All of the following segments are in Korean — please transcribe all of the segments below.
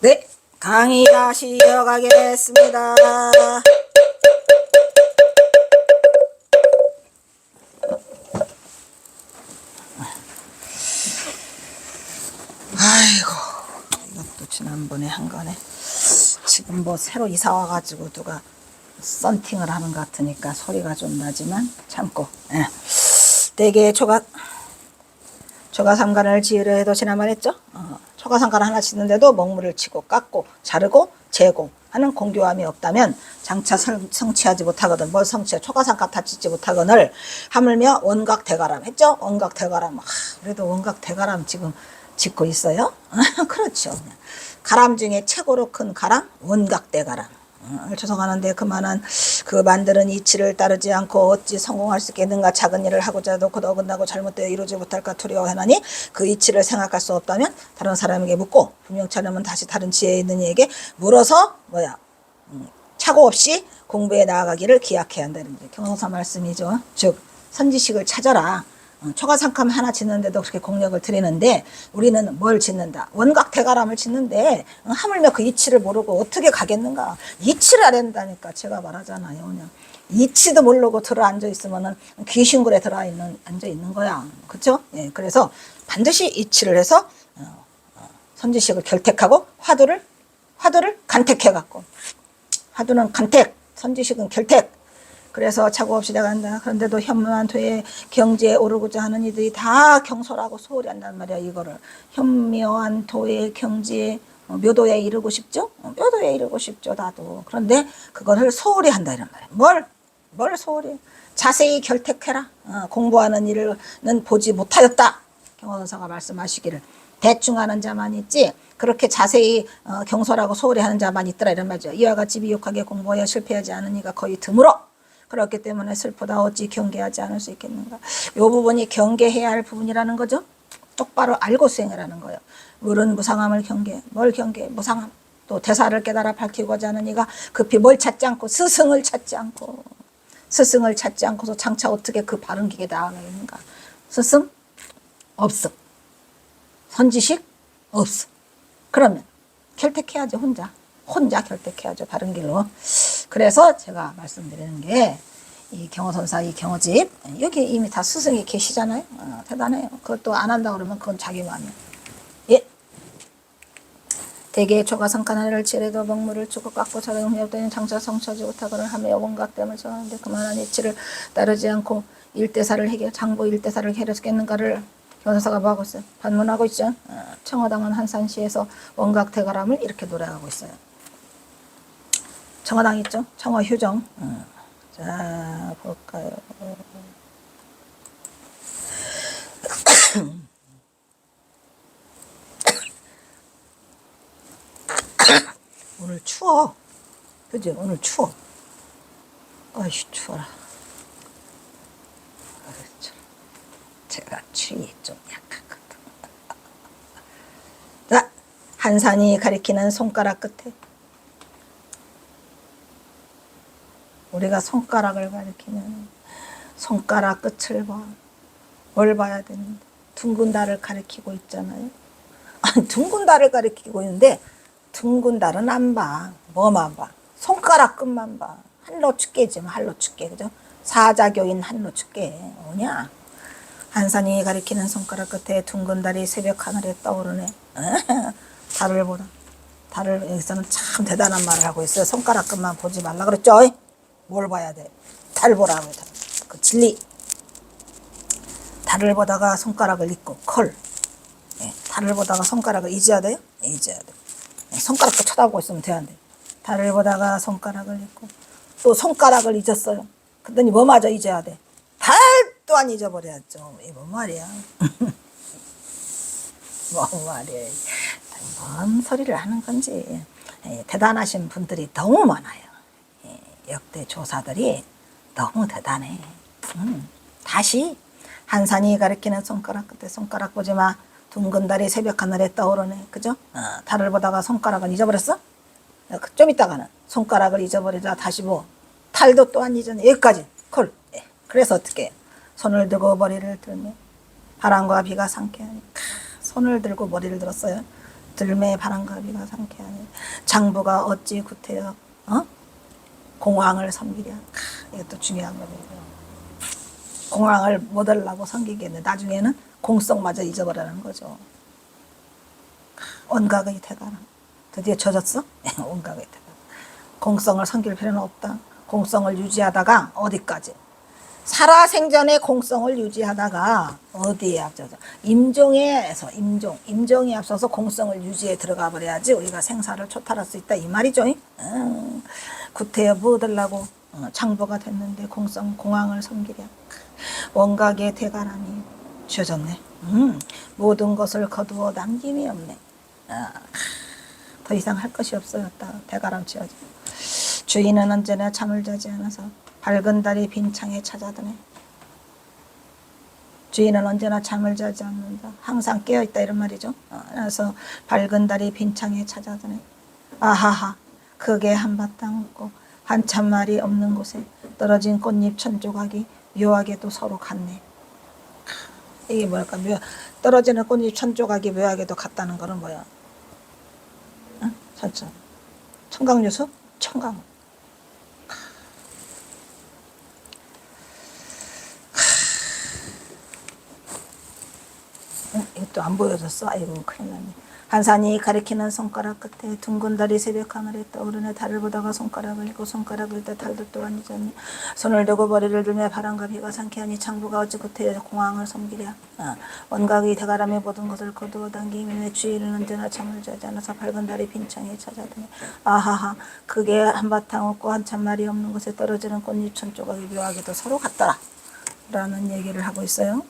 네, 강의 다시 이어가겠습니다. 아이고, 이것도 지난번에 한 거네. 지금 뭐 새로 이사 와가지고 누가 썬팅을 하는 것 같으니까 소리가 좀 나지만 참고. 되게 초가삼간을 지으려 해도 지난번 했죠. 초가삼간 하나 짓는데도 먹물을 치고 깎고 자르고 재고 하는 공교함이 없다면 장차 성취하지 못하거든. 뭘 성취해? 초가삼간 다 짓지 못하거늘 하물며 원각대가람 했죠. 원각대가람. 그래도 원각대가람 지금 짓고 있어요. 그렇죠. 가람 중에 최고로 큰 가람 원각대가람. 죄송하는데 그만한 그 만드는 이치를 따르지 않고 어찌 성공할 수 있겠는가. 작은 일을 하고자 해도 곧 어긋나고 잘못되어 이루지 못할까 두려워하나니 그 이치를 생각할 수 없다면 다른 사람에게 묻고 분명치 않으면 다시 다른 지혜에 있는 이에게 물어서 착오 없이 공부에 나아가기를 기약해야 한다. 이런 경성사 말씀이죠. 즉 선지식을 찾아라. 초가삼간 하나 짓는데도 그렇게 공력을 들이는데 우리는 뭘 짓는다? 원각대가람을 짓는데 하물며 그 이치를 모르고 어떻게 가겠는가? 이치를 알아야 된다니까. 제가 말하잖아요. 그냥 이치도 모르고 들어 앉아 있으면은 귀신굴에 들어 앉아 있는 거야. 그렇죠? 예, 그래서 반드시 이치를 해서 선지식을 결택하고 화두를 간택해 갖고, 화두는 간택, 선지식은 결택. 그래서 착오 없이 나간다. 그런데도 현묘한 도에 경지에 오르고자 하는 이들이 다 경솔하고 소홀히 한단 말이야. 이거를 현묘한 도의 경지에 묘도에 이르고 싶죠. 묘도에 이르고 싶죠. 나도. 그런데 그거를 소홀히 한다 이런 말이야. 뭘 소홀히? 자세히 결택해라. 공부하는 일은 보지 못하였다. 경호선사가 말씀하시기를 대충 하는 자만 있지 그렇게 자세히 경솔하고 소홀히 하는 자만 있더라 이런 말이죠. 이와 같이 미혹하게 공부하여 실패하지 않은 이가 거의 드물어. 그렇기 때문에 슬프다. 어찌 경계하지 않을 수 있겠는가. 이 부분이 경계해야 할 부분이라는 거죠. 똑바로 알고 수행하라는 거예요. 물은 무상함을 경계. 뭘 경계? 무상함. 또 대사를 깨달아 밝히고자 하는 이가 급히 뭘 찾지 않고 스승을 찾지 않고서 장차 어떻게 그 바른 길에 나아가겠는가. 스승? 없어. 선지식? 없어. 그러면 결택해야죠. 혼자 결택해야죠. 바른 길로. 그래서 제가 말씀드리는 게 이 경호선사 이 경호집 여기 이미 다 스승이 계시잖아요. 대단해요. 그것도 안 한다 그러면 그건 자기 마음이야. 예. 대개 초가삼간 하나를 지래도 먹물을 주고 깎고 자르고 협되는 장차 성취하지 못하거나 하며 원각됨을 전하는데 그만한 이치를 따르지 않고 일대사를 장보 일대사를 해결했겠는가를 경호선사가 뭐하고 있어요? 반문하고 있죠. 청어당은 한산시에서 원각대가람을 이렇게 노래하고 있어요. 청어당 있죠? 청어휴정. 자, 볼까요? 오늘 추워. 그지? 오늘 추워. 어이, 추워라. 제가 추위에 좀 약하거든. 자, 한산이 가리키는 손가락 끝에. 우리가 손가락을 가리키면 손가락 끝을 봐. 뭘 봐야 되는데? 둥근 달을 가리키고 있잖아요. 둥근 달을 가리키고 있는데 둥근 달은 안 봐. 뭐만 봐? 손가락 끝만 봐. 한로축계지, 한로축계. 그죠? 사자교인 한로축계. 뭐냐? 한산이 가리키는 손가락 끝에 둥근 달이 새벽 하늘에 떠오르네. 달을 보라. 달을 여기서는 참 대단한 말을 하고 있어요. 손가락 끝만 보지 말라 그랬죠? 뭘 봐야 돼? 달 보라고. 그 진리. 달을 보다가 손가락을 잊고 컬. 달을 보다가 손가락을 잊어야 돼요? 잊어야 돼. 손가락도 쳐다보고 있으면 되는데. 달을 보다가 손가락을 잊고 또 손가락을 잊었어요. 그랬더니 뭐마저 잊어야 돼? 달 또한 잊어버려야죠. 이게 뭔 말이야? 뭔 말이야? 뭔 소리를 하는 건지. 대단하신 분들이 너무 많아요. 역대 조사들이 너무 대단해. 다시 한산이 가리키는 손가락 끝에 손가락 보지 마. 둥근 달이 새벽 하늘에 떠오르네. 그죠? 달을 보다가 손가락을 잊어버렸어? 좀 있다가는 손가락을 잊어버리자 다시 뭐 달도 또한 잊었네. 여기까지 콜. 그래서 어떻게 손을 들고 머리를 들며 바람과 비가 상쾌하니 손을 들고 머리를 들었어요. 들매 바람가비가 상쾌하니 장부가 어찌 구태여 공황을 섬기랴. 이것도 중요한 거거든요. 공황을 못 하려고 섬기겠네. 나중에는 공성마저 잊어버리는 거죠. 온각의 태가라. 드디어 젖었어? 온각의 태가. 공성을 섬길 필요는 없다. 공성을 유지하다가 어디까지? 살아생전에 공성을 유지하다가 어디에 앞서서? 임종에서 임종이 앞서서 공성을 유지해 들어가 버려야지 우리가 생사를 초탈할 수 있다 이 말이죠. 구태여 뭐 얻으려고 장보가 됐는데 공황을 섬기랴. 원각의 대가라니 쥐어졌네. 모든 것을 거두어 남김이 없네. 더 이상 할 것이 없어졌다. 대가람 쥐어져. 주인은 언제나 잠을 자지 않아서 밝은 달이 빈 창에 찾아드네. 주인은 언제나 잠을 자지 않는다. 항상 깨어있다 이런 말이죠. 그래서 밝은 달이 빈 창에 찾아드네. 아하하 그게 한바탕 없고 한참말이 없는 곳에 떨어진 꽃잎 천조각이 묘하게도 서로 같네. 이게 뭐랄까 떨어지는 꽃잎 천조각이 묘하게도 같다는 거는 뭐야? 청강유수? 청강. 이것도 안 보여줬어? 아이고 큰일 났네. 한산이 가리키는 손가락 끝에 둥근 달이 새벽 하늘에 떠오르네. 달을 보다가 손가락을 잃고 손가락을 때 달도 또한 잊었네. 손을 대고 머리를 들며 바람과 비가 상쾌하니 창부가 어찌 구태여 공황을 섬기랴. 원각이 대가람의 모든 것을 거두어 당기며 주일은 언제나 잠을 자지 않아서 밝은 달이 빈 창에 찾아드네. 아하하 그게 한바탕 없고 한참말이 없는 곳에 떨어지는 꽃잎 천조각이 묘하게도 서로 같더라 라는 얘기를 하고 있어요.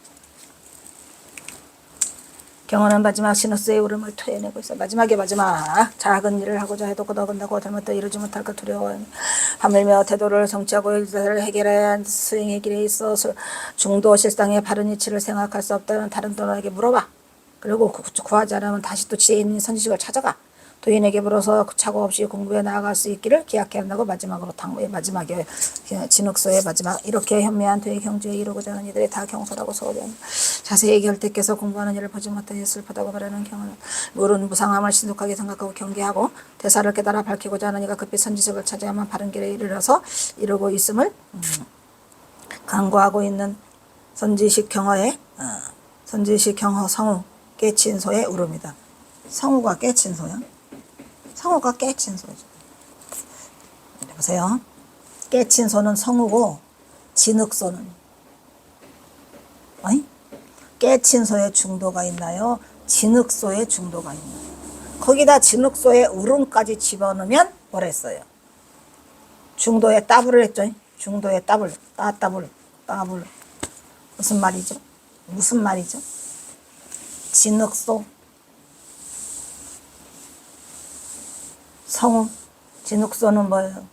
경호는 마지막 시너스의 울음을 토해내고 있어. 마지막 작은 일을 하고자 해도 거둬간다고 잘못도 이루지 못할까 두려워. 하물며 태도를 성취하고 일들을 해결해야 수행의 길에 있어 중도 실상의 바른 이치를 생각할 수 없다는 다른 도인에게 물어봐. 그리고 구하지 않으면 다시 또 지혜 있는 선지식을 찾아가. 도인에게 물어서 착오 없이 공부에 나아갈 수 있기를 기약해야 한다고 마지막으로 마지막에 진흙소의 마지막 이렇게 현미한 되의 경주에 이루고자 하는 이들이 다 경솔하고 소홀히 한다. 자세히 결택해서 공부하는 일을 보지 못하여 슬프다고 말하는 경우는 물은 무상함을 신속하게 생각하고 경계하고 대사를 깨달아 밝히고자 하는 이가 급히 선지식을 찾아야만 바른 길에 이르러서 이루고 있음을 강구하고 있는 선지식 경허의 선지식 경허 성우 깨친 소의 울음이다. 성우가 깨친 소야? 성우가 깨친 소죠. 보세요. 깨친 소는 성우고 진흙소는 깨친 소에 중도가 있나요? 진흙소에 중도가 있나요? 거기다 진흙소에 울음까지 집어넣으면 뭐랬어요? 중도에 따블을 했죠. 중도에 따블 무슨 말이죠? 무슨 말이죠? 진흙소 성우 진흙소는 뭐예요?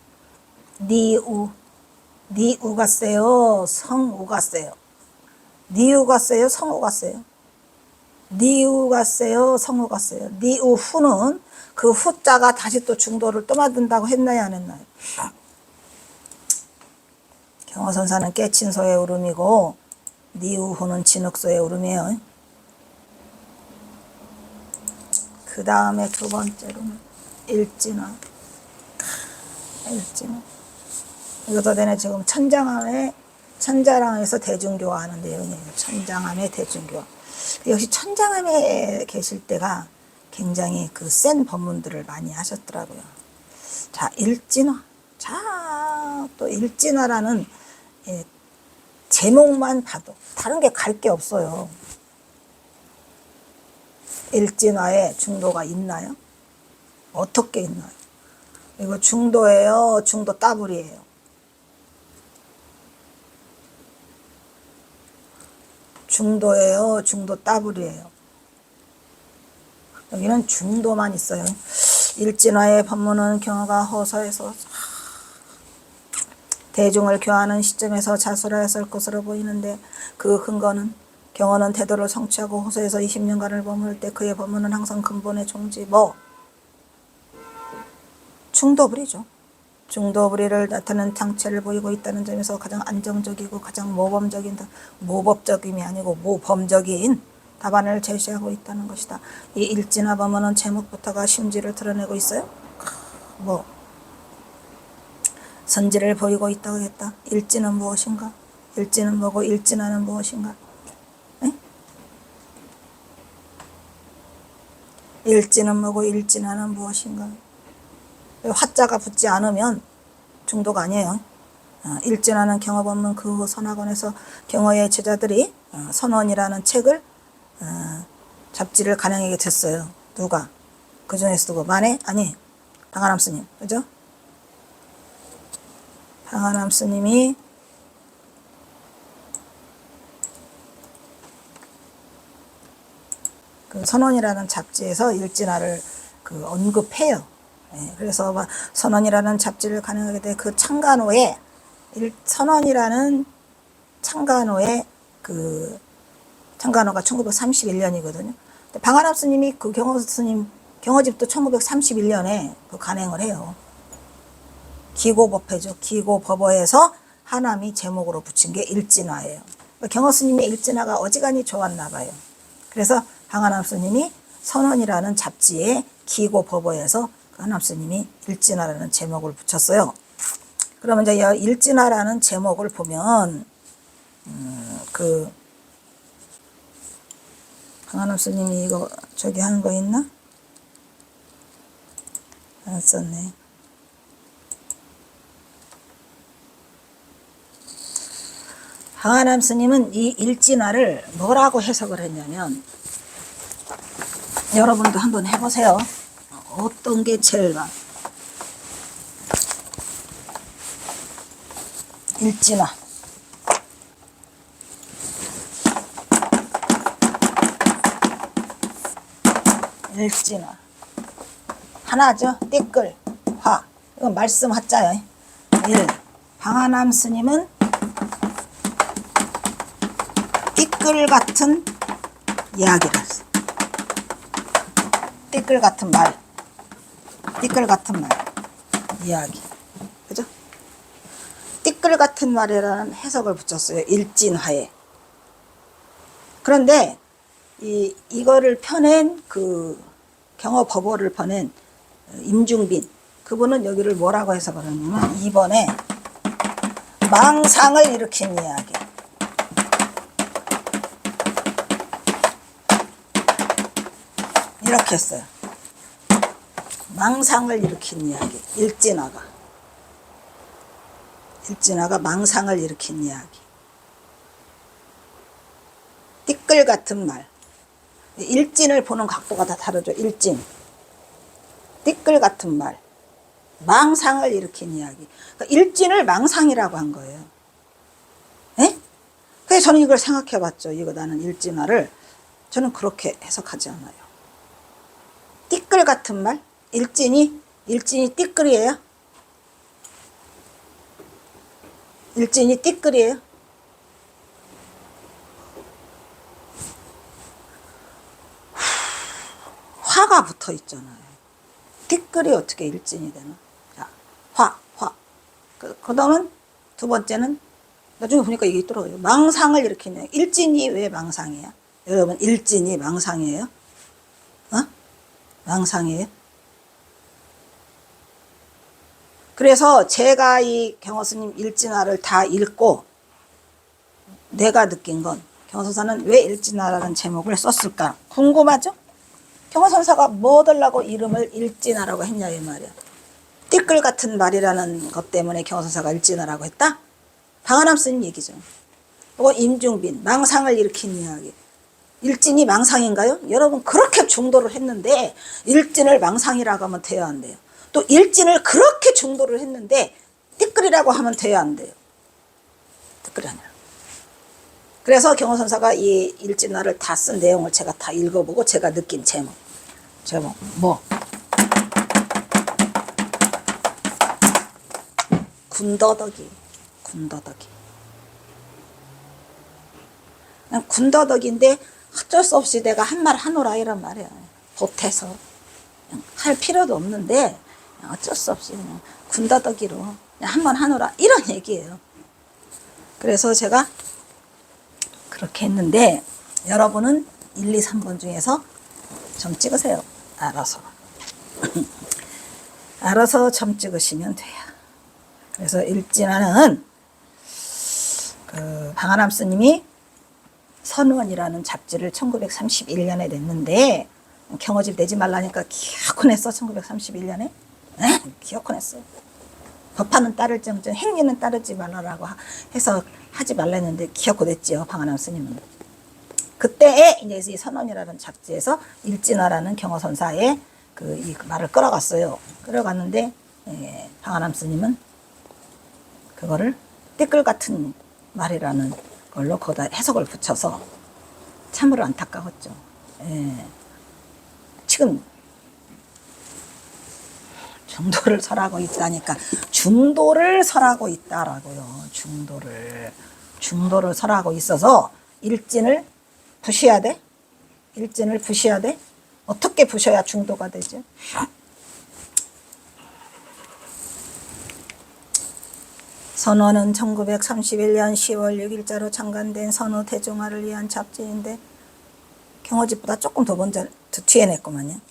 니우가 세요? 성우가 세요? 니우가 세요? 성우가 세요? 니우가 세요? 성우가 세요? 니우 후는 그 후자가 다시 또 중도를 또 만든다고 했나요? 안 했나요? 경허선사는 깨친 소의 울음이고 니우 후는 진흙소의 울음이에요. 그 다음에 두 번째로는 일진화. 이것도 되네. 지금 천장암에서 대중교화 하는 내용이에요. 천장암의 대중교화. 역시 천장암에 계실 때가 굉장히 그 센 법문들을 많이 하셨더라고요. 자, 일진화. 자, 또 일진화라는 제목만 봐도 다른 게 갈 게 없어요. 일진화에 중도가 있나요? 어떻게 있나요? 이거 중도예요? 중도 따블이에요? 중도예요? 중도 따블이에요? 여기는 중도만 있어요. 일진화의 법문은 경허가 허서에서 대중을 교화하는 시점에서 자수하였을 것으로 보이는데 그 근거는 경허는 태도를 성취하고 호서에서 20년간을 머물 때 그의 법문은 항상 근본의 종지 중도불이죠. 중도불이를 나타내는 장체를 보이고 있다는 점에서 가장 안정적이고 가장 모범적인 모법적임이 아니고 모범적인 답안을 제시하고 있다는 것이다. 이 일진화 범어는 제목부터가 심지를 드러내고 있어요. 뭐 선지를 보이고 있다고 했다. 일진은 무엇인가? 일진은 뭐고 일진화는 무엇인가? 에? 일진은 뭐고 일진화는 무엇인가? 화자가 붙지 않으면 중독 아니에요. 일진화는 경업 없는 그 후 선학원에서 경어의 제자들이 선원이라는 책을 잡지를 간행하게 됐어요. 누가? 그 중에서 누구? 만해? 아니, 방한암 스님. 그죠? 방한암 스님이 그 선원이라는 잡지에서 일진화를 언급해요. 예, 그래서 선원이라는 잡지를 간행하게 돼 그 창간호에 선원이라는 창간호에 창간호가 1931년이거든요. 방한암 스님이 그 경어집도 1931년에 간행을 해요. 기고법회죠. 기고법어에서 하남이 제목으로 붙인 게 일진화예요. 경어 스님의 일진화가 어지간히 좋았나 봐요. 그래서 방한암 스님이 선원이라는 잡지에 기고법어에서 한암 스님이 일진화라는 제목을 붙였어요. 그러면 이제 일진화라는 제목을 보면 방한암 스님이 이거 저기 하는 거 있나? 안 썼네. 방한암 스님은 이 일진화를 뭐라고 해석을 했냐면, 여러분도 한번 해보세요. 어떤 게 제일 나? 일진화. 일진화. 하나죠. 띠끌, 화. 이건 말씀 화자예요. 일. 방한암 스님은 띠끌 같은 이야기를 했어. 띠끌 같은 말. 띠끌 같은 말. 이야기. 그죠? 띠끌 같은 말이라는 해석을 붙였어요. 일진화에. 그런데 이거를 펴낸 경어법어를 펴낸 임중빈, 그분은 여기를 뭐라고 해석을 했냐면 2번에 망상을 일으킨 이야기. 이렇게 했어요. 망상을 일으킨 이야기. 일진화가 망상을 일으킨 이야기. 띠끌 같은 말. 일진을 보는 각도가 다 다르죠. 일진. 띠끌 같은 말. 망상을 일으킨 이야기. 그러니까 일진을 망상이라고 한 거예요. 에? 그래서 저는 이걸 생각해 봤죠. 나는 일진화를 저는 그렇게 해석하지 않아요. 띠끌 같은 말? 일진이 띠끌이에요? 일진이 띠끌이에요? 화가 붙어 있잖아요. 띠끌이 어떻게 일진이 되나? 자, 화. 그 다음은 두 번째는 나중에 보니까 이게 있더라고요. 망상을 일으키는. 일진이 왜 망상이야? 여러분, 일진이 망상이에요? 망상이에요? 그래서 제가 이 경어스님 일진화를 다 읽고 내가 느낀 건, 경어선사는 왜 일진화라는 제목을 썼을까 궁금하죠? 경어선사가 뭐 달라고 이름을 일진화라고 했냐 이 말이야. 띠끌 같은 말이라는 것 때문에 경어선사가 일진화라고 했다? 방한암 스님 얘기죠. 그리고 임중빈, 망상을 일으킨 이야기. 일진이 망상인가요? 여러분, 그렇게 중도를 했는데 일진을 망상이라고 하면 돼야 안 돼요. 또 일진을 그렇게 중도를 했는데 띠끌이라고 하면 돼야 안 돼요. 띠끌이 아니라. 그래서 경어선사가 이 일진화를 다 쓴 내용을 제가 다 읽어보고 제가 느낀 제목 뭐? 군더더기. 그냥 군더더기인데 어쩔 수 없이 내가 한 말 하노라 이런 말이야. 보태서 그냥 할 필요도 없는데 그냥 어쩔 수 없이 그냥 군더더기로 그냥 한번 하노라 이런 얘기예요. 그래서 제가 그렇게 했는데 여러분은 1, 2, 3번 중에서 점 찍으세요. 알아서. 알아서 점 찍으시면 돼요. 그래서 일진화는 그 방아람 스님이 선원이라는 잡지를 1931년에 냈는데 경어집 내지 말라니까 기어코 냈어. 1931년에 기어코 냈어. 법화는 따를지언정 행위는 따르지 말라라고 해서 하지 말라했는데 기어코 냈지요. 방아람 스님은. 그때에 이제 이 선원이라는 잡지에서 일진화라는 경어선사의 이 말을 끌어갔어요. 끌어갔는데 방아람 스님은 그거를 띠끌 같은 말이라는 걸로 거기다 해석을 붙여서 참으로 안타까웠죠. 지금 중도를 설하고 있다니까. 중도를 설하고 있다라고요. 중도를 설하고 있어서 일진을 부셔야 돼. 일진을 부셔야 돼. 어떻게 부셔야 중도가 되죠? 선원은 1931년 10월 6일자로 창간된 선우 대중화를 위한 잡지인데 경어집보다 조금 더 먼저 뒤에 냈구만요.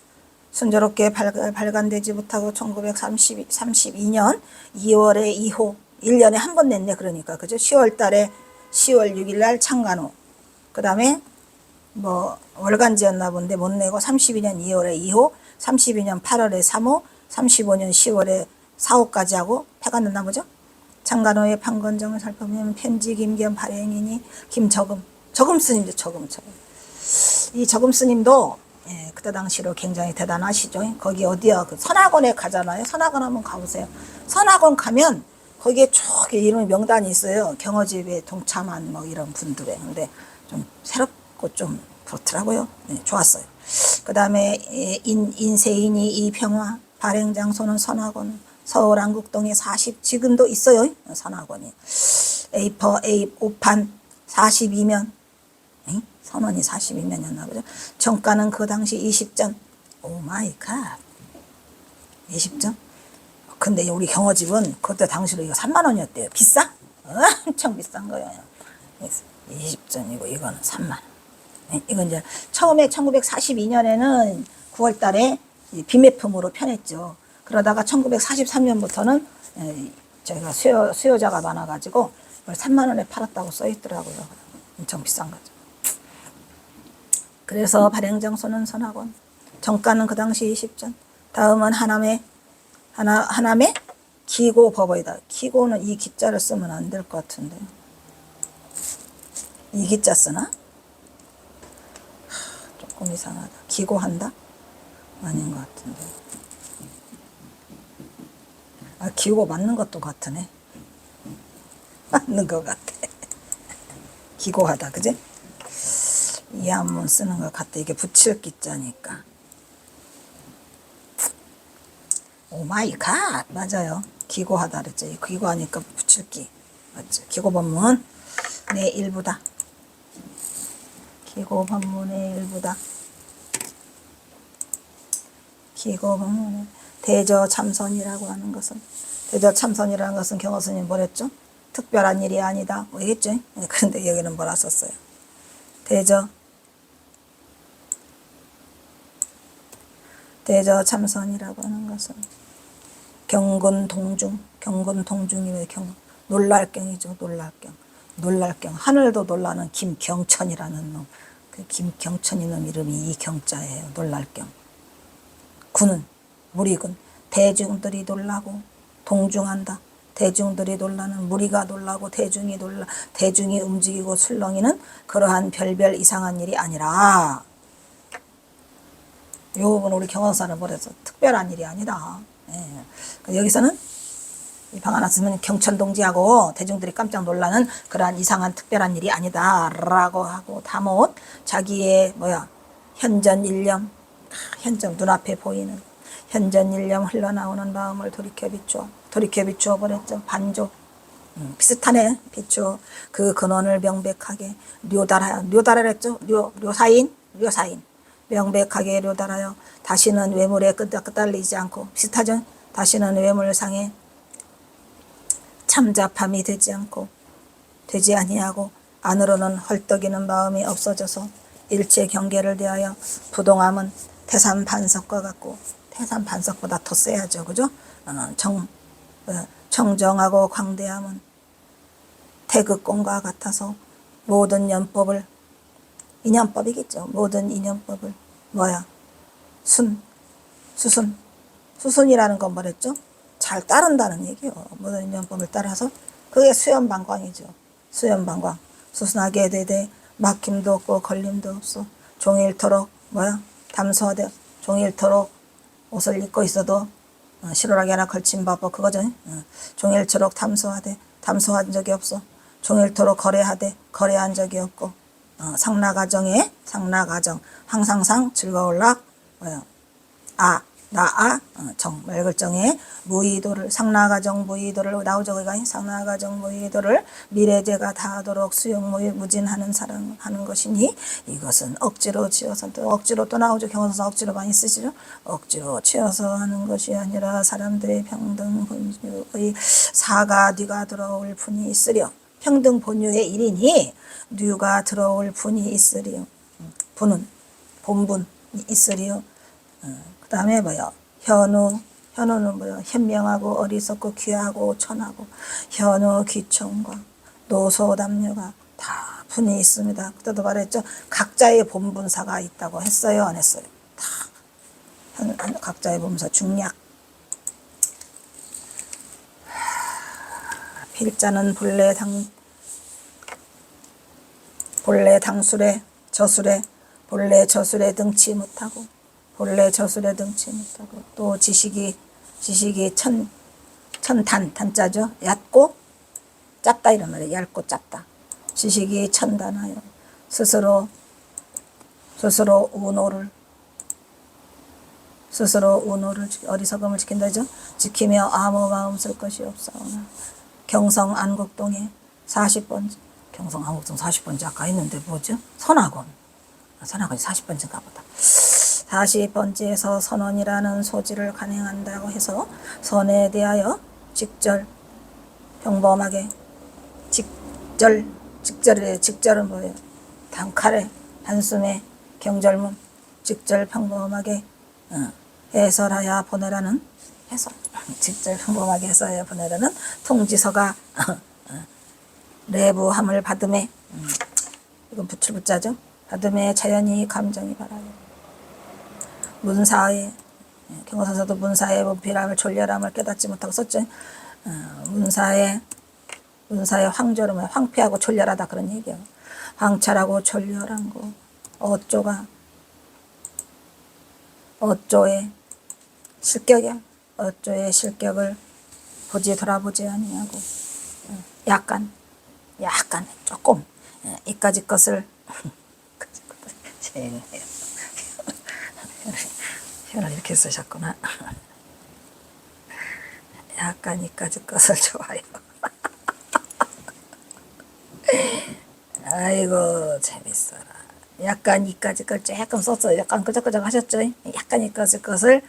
순조롭게 발간되지 못하고 1932년 2월에 2호 1년에 한 번 냈네. 그러니까 그죠? 10월 달에 10월 6일 날 창간 후 그 다음에 뭐 월간지였나 본데 못 내고 32년 2월에 2호 32년 8월에 3호 35년 10월에 4호까지 하고 폐가 났나 보죠? 창간 후의 판건정을 살펴보면 편지 김겸 발행인이 김저금 스님도 저금 이 저금 스님도 그때 당시로 굉장히 대단하시죠. 거기 어디야? 그 선학원에 가잖아요. 선학원 한번 가보세요. 선학원 가면 거기에 쭉 이름의 명단이 있어요. 경어집에 동참한 뭐 이런 분들의. 근데 좀 새롭고 좀 그렇더라고요. 좋았어요. 그 다음에 인세인이 이평화 발행장소는 선학원 서울 안국동에 40 지금도 있어요. 선학원이 A4 A5판 42면 선원이 42면이었나 보죠. 정가는 그 당시 20전. 오 마이 갓. 20전? 근데 우리 경어집은 그때 당시로 이거 3만 원이었대요. 비싸? 엄청 비싼 거예요. 20전이고 이거는 3만 원. 이건 이제 처음에 1942년에는 9월 달에 비매품으로 편했죠. 그러다가 1943년부터는 저희가 수요자가 많아가지고 3만 원에 팔았다고 써있더라고요. 엄청 비싼 거죠. 그래서 발행장소는 선학원. 정가는 그 당시 20전. 다음은 하남의 기고 법어이다. 기고는 이 기자를 쓰면 안 될 것 같은데. 이 기자 쓰나? 조금 이상하다. 기고한다? 아닌 것 같은데. 기고 맞는 것도 같으네. 맞는 것 같아. 기고하다, 그지? 이 한문 쓰는 것 같아. 이게 붙일 기자니까. 오 마이 갓. 맞아요. 기고하다 그랬죠. 기고하니까 붙일 기. 맞죠? 기고 법문. 네, 일부다. 기고 법문의 일부다. 기고 법문의 대저 참선이라고 하는 것은 대저 참선이라는 것은 경어스님 뭐랬죠? 특별한 일이 아니다. 뭐 했죠? 그런데 여기는 뭐라 썼어요? 대저 참선이라고 하는 것은 경근동중이 왜 놀랄경이죠. 놀랄경. 하늘도 놀라는 김경천이라는 놈. 그 김경천이 놈 이름이 이 경자예요. 놀랄경. 군은 무리군. 대중들이 놀라고 동중한다. 대중들이 놀라는 무리가 놀라고 대중이 움직이고 술렁이는 그러한 별별 이상한 일이 아니라 요 부분 우리 경험사는 뭐래서 특별한 일이 아니다. 여기서는 이 방아나 쓰면 경천동지하고 대중들이 깜짝 놀라는 그러한 이상한 특별한 일이 아니다 라고 하고 다못 자기의 현전일념 눈앞에 보이는 현전일념 흘러나오는 마음을 돌이켜 비추어 버렸죠. 반조. 비슷하네. 비추어 그 근원을 명백하게 료달하랬죠. 료사인 명백하게 료달하여 다시는 외물에 끄달리지 않고 비슷하죠. 다시는 외물상에 참잡함이 되지 아니하고 안으로는 헐떡이는 마음이 없어져서 일체 경계를 대하여 부동함은 태산 반석과 같고 태산 반석보다 더 세야죠. 그죠? 청정하고 광대함은 태극공과 같아서 모든 연법을 인연법이겠죠. 모든 인연법을 뭐야? 수순이라는 건 뭐랬죠? 잘 따른다는 얘기요. 모든 인연법을 따라서 그게 수연방광이죠. 수연방광. 수순하게 되되 막힘도 없고 걸림도 없어. 종일토록 뭐야? 담소하되 종일토록 옷을 입고 있어도 실오라기 하나 걸친 바보 그거죠. 종일토록 담소하되 담소한 적이 없어. 종일토록 거래하되 거래한 적이 없고 상나가정에 상나가정 항상상 즐거울라 뭐야? 정 말글정에 무의도를 상나가정 무의도를 나오죠. 거기가 상나가정 무의도를 미래제가 다하도록 수용무진하는 사랑하는 것이니 이것은 억지로 지어서 또 억지로 또 나오죠. 경선사 억지로 많이 쓰시죠. 억지로 지어서 하는 것이 아니라 사람들의 평등 본유의 사가 뒤가 들어올 분이 있으려 평등 본유의 일이니 뉘가 들어올 분이 있으리요. 분은 본분이 있으리요. 그 다음에 뭐요? 현우는 뭐요? 현명하고 어리석고 귀하고 천하고 현우 귀청과 노소담녀가 다 분이 있습니다. 그때도 말했죠. 각자의 본분사가 있다고 했어요? 안 했어요? 다 각자의 본분사 중략. 필자는 본래 당술에 저술에 본래 저술에 등치 못하고 본래 저술에 등치 못하고 또 지식이 단자죠. 얕고 짭다 이런 말이에요. 얇고 짭다. 지식이 천단하여 스스로 운호를 어리석음을 지킨다죠. 지키며 아무 마음 쓸 것이 없사오나 경성 안국동에 40번째 경성 안국동 40번째 아까 했는데 뭐죠? 선학원이 40번째인가 보다. 40번째에서 선언이라는 소지를 간행한다고 해서 선에 대하여 직절 평범하게 직절은 뭐예요? 단칼에 한숨에 경절문 직절 평범하게 해설하여 보내라는 해설 직절 평범하게 해설하여 보내라는 통지서가 내부함을 받음에 이건 부출부자죠. 받음에 자연히 감정이 바라요. 문사의 경호선서도 문사의 무필함을 졸렬함을 깨닫지 못하고 썼죠. 문사의 황조를 황폐하고 졸렬하다 그런 얘기예요. 황찰하고 졸렬한 거 어조의 실격이야. 어조의 실격을 돌아보지 아니하고 약간 조금 이까지 것을 재밌네요. 표현을 이렇게 쓰셨구나. 약간 이까지 것을 좋아요. 아이고 재밌어라. 약간 이까지 걸 조금 썼어요. 약간 끄적끄적 하셨죠? 약간 이까지 것을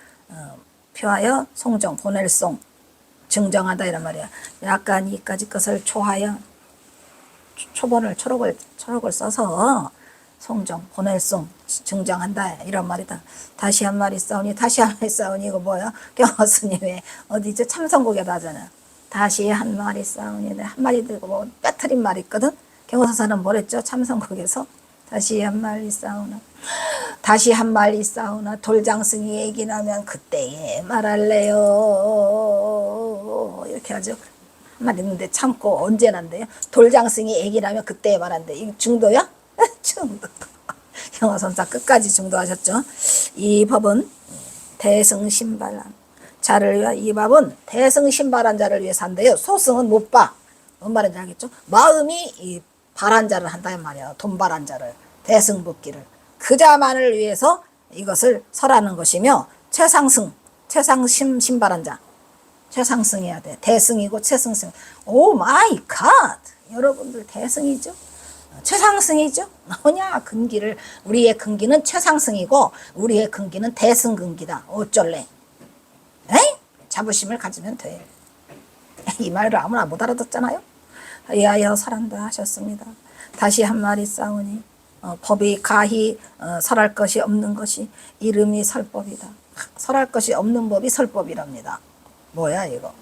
표하여 송정 보낼송 증정하다 이란 말이야. 약간 이까지 것을 초하여 초록을 써서 송정 보낼송 증정한다 이런 말이다. 다시 한 마리 싸우니 이거 뭐야? 경호스님의 어디죠? 참선곡에도 하잖아. 다시 한 마리 싸우니 한 마리 들고 뭐 빼트린 말이 있거든. 경호사사는 뭐랬죠? 참선곡에서 다시 한 마리 싸우나 돌장승이 얘기 나면 그때에 말할래요 이렇게 하죠. 한 마리 있는데 참고 언제 난대요? 돌장승이 얘기 나면 그때에 말한대. 이 중도야? 중도. 경호선사 끝까지 중도하셨죠. 이 법은 대승신발한 자를 위하 이 법은 대승신발한 자를 위해서 한대요. 소승은 못 봐. 뭔 말인지 알겠죠? 마음이 이 발한 자를 한다는 말이야. 돈 발한 자를 대승복기를 그 자만을 위해서 이것을 설하는 것이며 최상승 신발한 자 최상승해야 돼. 대승이고 최승승. 오 마이 갓. 여러분들 대승이죠. 최상승이죠. 뭐냐 근기를 우리의 근기는 최상승이고 우리의 근기는 대승근기다. 어쩔래? 에이? 자부심을 가지면 돼. 이 말을 아무나 못 알아듣잖아요. 이하여 설한다 하셨습니다. 다시 한 마리 싸우니 법이 가히 설할 것이 없는 것이 이름이 설법이다. 설할 것이 없는 법이 설법이랍니다. 뭐야 이거.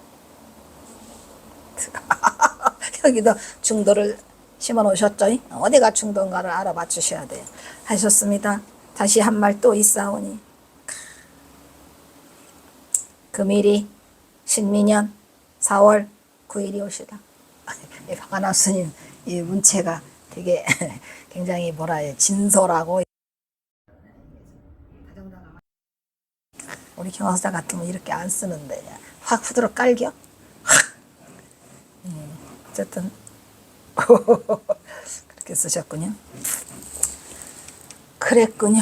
여기도 중도를 심어 놓으셨죠? 어디가 중도인가를 알아봐 주셔야 돼요. 하셨습니다. 다시 한 말 또 있사오니 금일이 신민년 4월 9일이 오시다. 박아나 스님 이 문체가 되게 굉장히 뭐라 해 진솔하고, 우리 경화사 같으면 이렇게 안 쓰는데 확 후드러 깔겨. 어쨌든 그렇게 쓰셨군요. 그랬군요.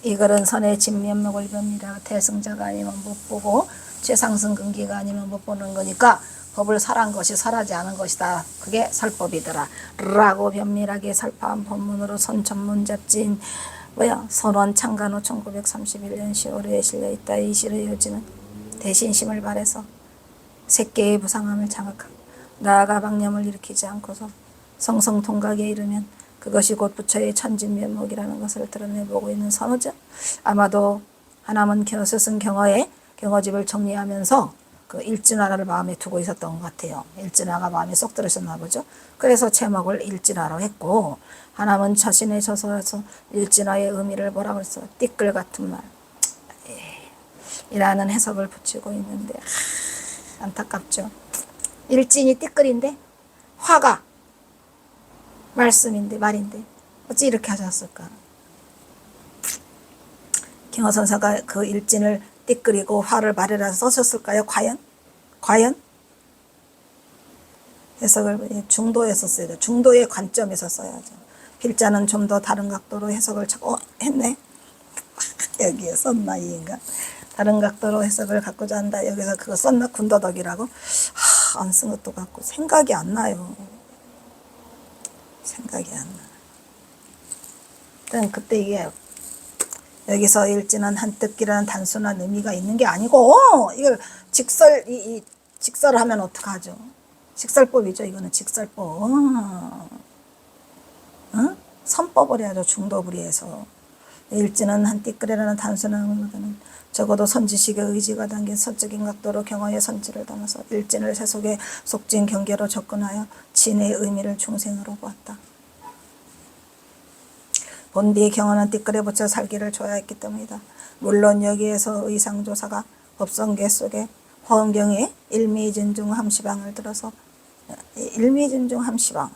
이글은 선의 진면목을 봅니다. 대승자가 아니면 못 보고 최상승근기가 아니면 못 보는 거니까 법을 설한 것이 설하지 않은 것이다. 그게 설법이더라. 라고 변밀하게 설파한 법문으로 선천문잡지인 선원 창간후 1931년 10월에 실려있다. 이 시의 요지는 대신심을 발해서 색계의 부상함을 장악하고 나아가 방념을 일으키지 않고서 성성통각에 이르면 그것이 곧 부처의 천진면목이라는 것을 드러내보고 있는 선호죠. 아마도 하나문 스승 경어의 경어집을 정리하면서 그 일진화를 마음에 두고 있었던 것 같아요. 일진화가 마음에 쏙 들으셨나 보죠. 그래서 제목을 일진화로 했고, 하나문 자신의 저서에서 일진화의 의미를 뭐라고 했어? 띠끌 같은 말 이라는 해석을 붙이고 있는데 안타깝죠. 일진이 띠끌인데 화가 말씀인데 말인데 어찌 이렇게 하셨을까? 경어선사가 그 일진을 띠끌이고 화를 말이라 써셨을까요? 과연? 해석을 중도에서 써야 돼. 중도의 관점에서 써야죠. 필자는 좀 더 다른 각도로 해석을 했네. 여기에 썼나 이 인간. 다른 각도로 해석을 갖고자 한다. 여기서 그거 썼나? 군더더기라고? 안 쓴 것도 같고 생각이 안 나요. 생각이 안 나. 일단 그때 이게 여기서 일진한 한뜻기라는 단순한 의미가 있는 게 아니고 이걸 직설을 하면 어떡하죠? 직설법이죠. 이거는 직설법. 선법을 해야죠. 중도부리에서. 일진은 한띠끌이라는 단순한 의미보다는 적어도 선지식의 의지가 담긴 서적인 각도로 경어의 선지를 담아서 일진을 세속의 속진 경계로 접근하여 진의 의미를 중생으로 보았다. 본디의 경어는 띠끌에 붙여 살기를 줘야 했기 때문이다. 물론 여기에서 의상조사가 법성계 속에 화엄경의 일미진중 함시방을 들어서 일미진중 함시방,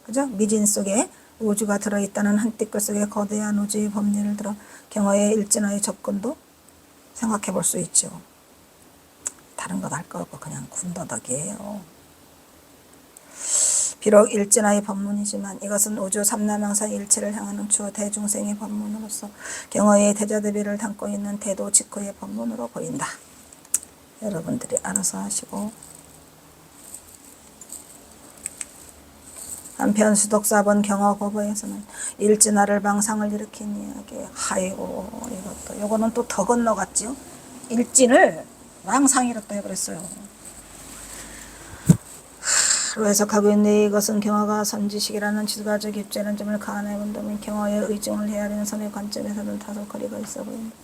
그죠? 미진 속에 우주가 들어있다는 한 띠끌 속에 거대한 우주의 법리를 들어 경어의 일진화의 접근도 생각해 볼 수 있죠. 다른 것 할 거 없고 그냥 군더더기예요. 비록 일진화의 법문이지만 이것은 우주 삼라명상 일체를 향하는 주 대중생의 법문으로서 경어의 대자대비를 담고 있는 대도 직후의 법문으로 보인다. 여러분들이 알아서 하시고, 한편 수독사본 경어고보에서는 일진화를 망상을 일으킨 이야기. 아이고 요거는 또 더 건너갔죠. 일진을 망상이라고 해버렸어요. 로 해석하고 있는데 이것은 경어가 선지식이라는 지도가적 입자라는 점을 가안해 본다면 경어의 의증을 헤아리는 선의 관점에서는 다소 거리가 있어 보인다.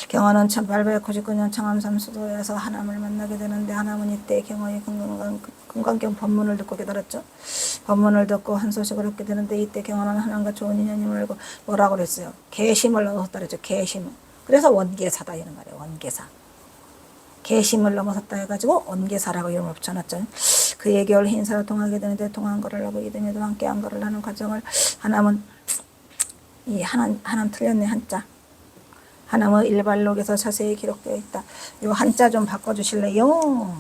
경어는 1899년 청암삼수도에서 하남을 만나게 되는데 하남은 이때 경어의 금강경 법문을 듣고 깨달았죠. 법문을 듣고 한 소식을 얻게 되는데 이때 경어는 하남과 좋은 인연임을 알고 뭐라고 그랬어요? 개심을 넘어섰다 그랬죠. 개심을. 그래서 원계사다 이런 말이에요. 원계사. 개심을 넘어섰다 해가지고 원계사라고 이름을 붙여놨죠. 그의 겨울 흰사로 통하게 되는데 통한 거를 하고 이듬해도 함께 한 거를 하는 과정을 하남은 이 하남 틀렸네 한자. 하남은 일발록에서 자세히 기록되어 있다. 요 한자 좀 바꿔주실래요?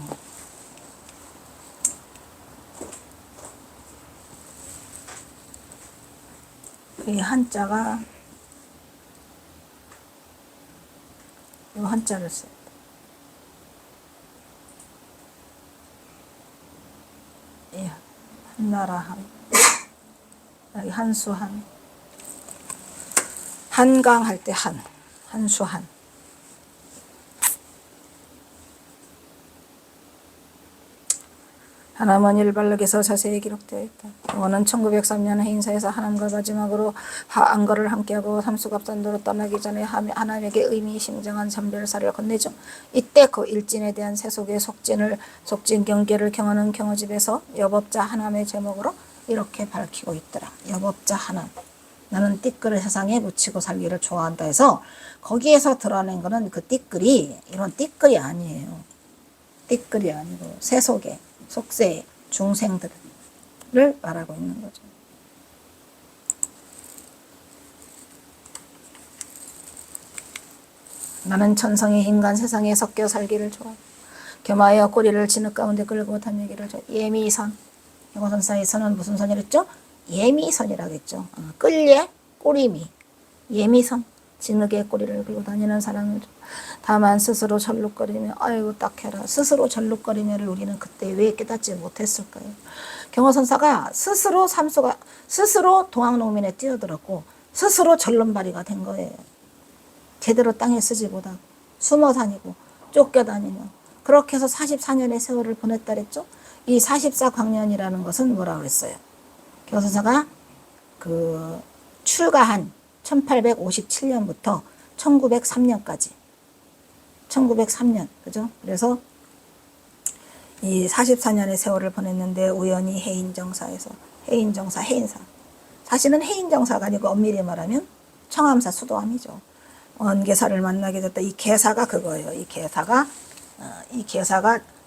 이 한자가 요 한자를 써요. 예, 한나라한, 여기 한수한, 한강 할 때 한수한. 하남은 일발록에서 자세히 기록되어 있다. 경호는 1903년 해인사에서 하남과 마지막으로 안거를 함께하고 삼수갑산도로 떠나기 전에 하남에게 의미심장한 잠별사를 건네죠. 이때 그 일진에 대한 세속의 속진 경계를 경호는 경호집에서 여법자 하남의 제목으로 이렇게 밝히고 있더라. 여법자 하남. 나는 띠끌을 세상에 묻히고 살기를 좋아한다 해서 거기에서 드러낸 거는 그 띠끌이 이런 띠끌이 아니에요. 띠끌이 아니고 세속의 속세의 중생들을 말하고 있는 거죠. 나는 천성의 인간 세상에 섞여 살기를 좋아해. 겸하여 꼬리를 진흙 가운데 끌고 다니기를 좋아해. 예미선. 영어선사의 선은 무슨 선이랬죠? 예미선이라고 했죠. 끌예 꼬리미. 예미선. 진흙에 꼬리를 끌고 다니는 사람을 다만 스스로 절룩거리며 아이고 딱해라. 스스로 절룩거리며를 우리는 그때 왜 깨닫지 못했을까요? 경호선사가 스스로 동학농민에 뛰어들었고 스스로 절름발이가 된 거예요. 제대로 땅에 쓰지 못하고 숨어 다니고 쫓겨다니며 그렇게 해서 44년의 세월을 보냈다 그랬죠. 이 44광년이라는 것은 뭐라고 그랬어요? 경호선사가 출가한 1857년부터 1903년까지 1903년 그죠? 그래서 이 44년의 세월을 보냈는데 우연히 해인정사 사실은 해인정사가 아니고 엄밀히 말하면 청암사 수도암이죠. 원계사를 만나게 됐다. 이 계사가 그거예요. 이 계사가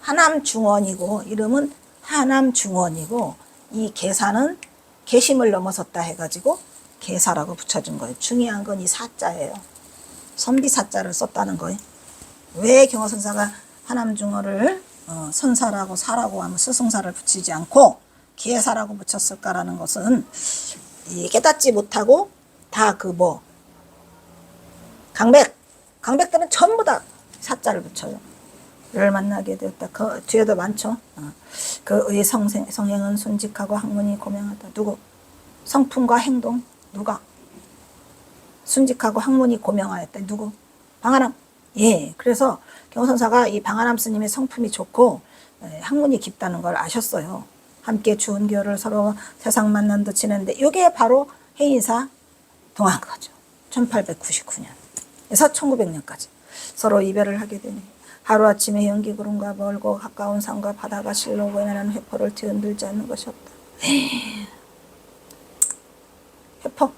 하남중원이고 이름은 하남중원이고 이 계사는 계심을 넘어섰다 해가지고 계사라고 붙여준 거예요. 중요한 건 이 사자예요. 선비사자를 썼다는 거예요. 왜 경호선사가 하남중어를 선사라고 사라고 하면 스승사를 붙이지 않고 계사라고 붙였을까라는 것은 깨닫지 못하고 다 강백들은 전부 다 사자를 붙여요. 를 만나게 되었다. 그 뒤에도 많죠. 그의 성행은 순직하고 학문이 고명하다. 누구? 성품과 행동 누가? 순직하고 학문이 고명하였다. 누구? 방한함. 예, 그래서 경호선사가 이 방한함 스님의 성품이 좋고 학문이 깊다는 걸 아셨어요. 함께 주은교를 서로 세상 만난 듯 지냈는데 이게 바로 해인사 동한 거죠. 1899년에서 1900년까지 서로 이별을 하게 되네. 하루아침에 연기구름과 멀고 가까운 산과 바다가 실로 보이는 회포를 뒤흔들지 않는 것이 없다. 회포.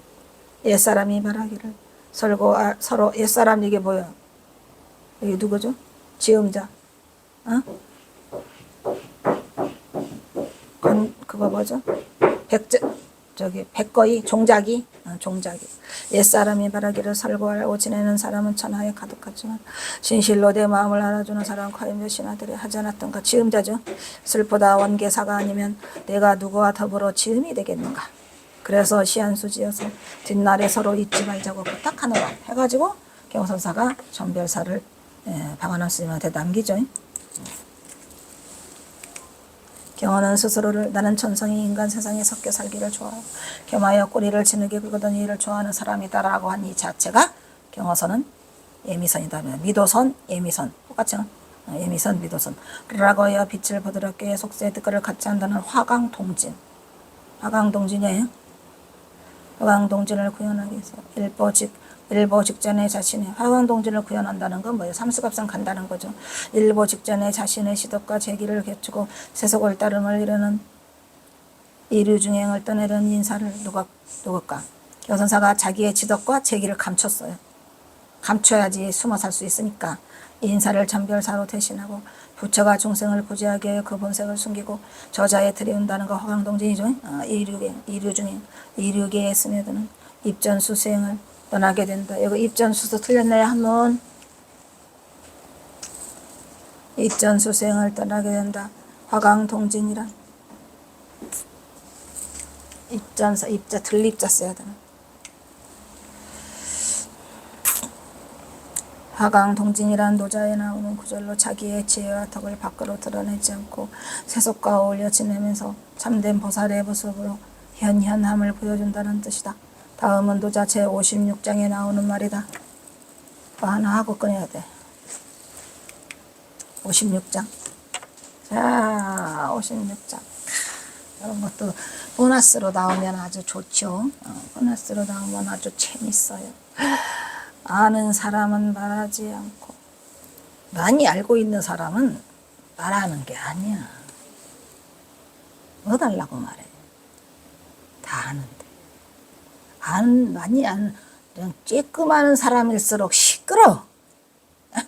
옛사람이 말하기를 서로 옛사람 이게 뭐야? 이게 누구죠? 지음자. 그거 뭐죠? 백거이 종자기. 옛사람이 말하기를 살고 알고 지내는 사람은 천하에 가득하지만 진실로 내 마음을 알아주는 사람은 과연 몇이나 되려 하지 않았던가. 지음자죠. 슬프다 원계사가 아니면 내가 누구와 더불어 지음이 되겠는가. 그래서 시한수지어서 뒷날에 서로 잊지 말자고 부탁하노라 해가지고 경호선사가 전별사를 방한함 스님한테 남기죠. 경호는 스스로를 나는 천성이 인간 세상에 섞여 살기를 좋아하고 겸하여 꼬리를 진흙에 긁어던 이를 좋아하는 사람이다라고 한 이 자체가 경호선은 예미선이다. 미도선, 예미선 똑같죠. 예미선, 미도선 라고 하여 빛을 부드럽게 속세의 뜻을 갖지 한다는 화강동진. 화강동진이에요. 화강동진을 구현하기 위해서 일보 직전에 자신의 화강동진을 구현한다는 건 뭐예요? 삼수갑산 간다는 거죠. 일보 직전에 자신의 시덕과 재기를 갖추고 세속을 따름을 이루는 이류중행을 떠내는 인사를 누굴까? 여선사가 자기의 지덕과 재기를 감췄어요. 감춰야지 숨어 살 수 있으니까 인사를 잠별사로 대신하고 부처가 중생을 구제하게 하여 그 본색을 숨기고 저자에 들여온다는 거 화강동진이죠. 이류중행, 이류계에 스며드는 입전수수행을 떠나게 된다. 이거 입전수수 틀렸나요? 한번. 입전수수행을 떠나게 된다. 화강동진이란 입자 들립자 써야 되나? 화강동진이란 노자에 나오는 구절로 자기의 지혜와 덕을 밖으로 드러내지 않고 세속과 어울려 지내면서 참된 보살의 모습으로 현현함을 보여준다는 뜻이다. 다음은 노자 제56장에 나오는 말이다. 뭐 하나 하고 끊어야 돼. 56장. 자, 56장. 이런 것도 보너스로 나오면 아주 좋죠. 보너스로 나오면 아주 재밌어요. 아는 사람은 말하지 않고, 많이 알고 있는 사람은 말하는 게 아니야. 뭐 달라고 말해. 다 아는데. 많이 아는, 그냥 쬐끔 아는 사람일수록 시끄러.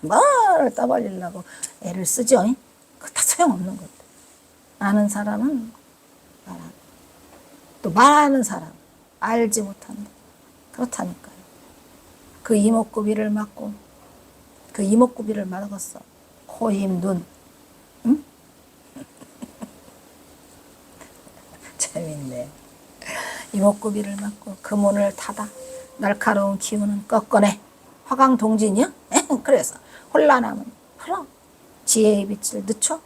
말을 떠벌리려고 애를 쓰죠. 그거 다 소용없는 것들. 아는 사람은 말하고, 또 말하는 사람, 알지 못한다. 그렇다니까요. 그 이목구비를 막고, 그 이목구비를 막았어. 코, 입, 눈. 응? 재밌네. 이목구비를 막고 그 문을 닫아 날카로운 기운은 꺾어내. 화강동진이요? 그래서 혼란함은 풀어. 지혜의 빛을 늦춰.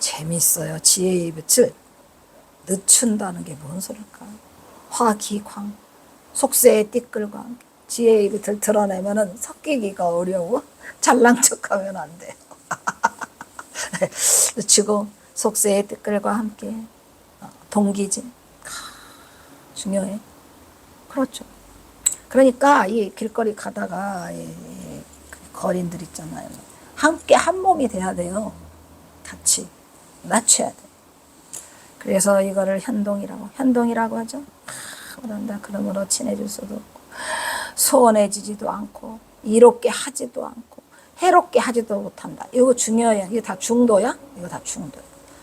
재밌어요. 지혜의 빛을 늦춘다는 게 뭔 소릴까? 화기광, 속세의 띠끌과 함께 지혜의 빛을 드러내면은 섞이기가 어려워. 잘난 척하면 안 돼. 늦추고 속세의 띠끌과 함께 동기진. 중요해. 그렇죠. 그러니까 이 길거리 가다가 이 거린들 있잖아요. 함께 한 몸이 돼야 돼요. 같이 낮춰야 돼. 그래서 이거를 현동이라고 하죠. 그런다 그러므로 친해질 수도 없고, 소원해지지도 않고, 이롭게 하지도 않고, 해롭게 하지도 못한다. 이거 중요해요. 이거 다 중도야? 이거 다 중도야.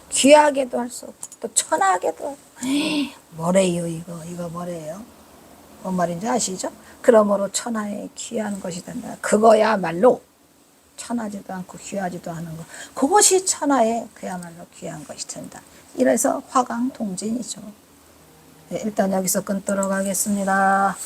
귀하게도 할 수 없고, 또 천하게도. 뭐래요, 이거 뭐래요? 뭔 말인지 아시죠? 그러므로 천하에 귀한 것이 된다. 그거야말로 천하지도 않고 귀하지도 않은 것. 그것이 천하에 그야말로 귀한 것이 된다. 이래서 화강동진이죠. 네, 일단 여기서 끊도록 하겠습니다.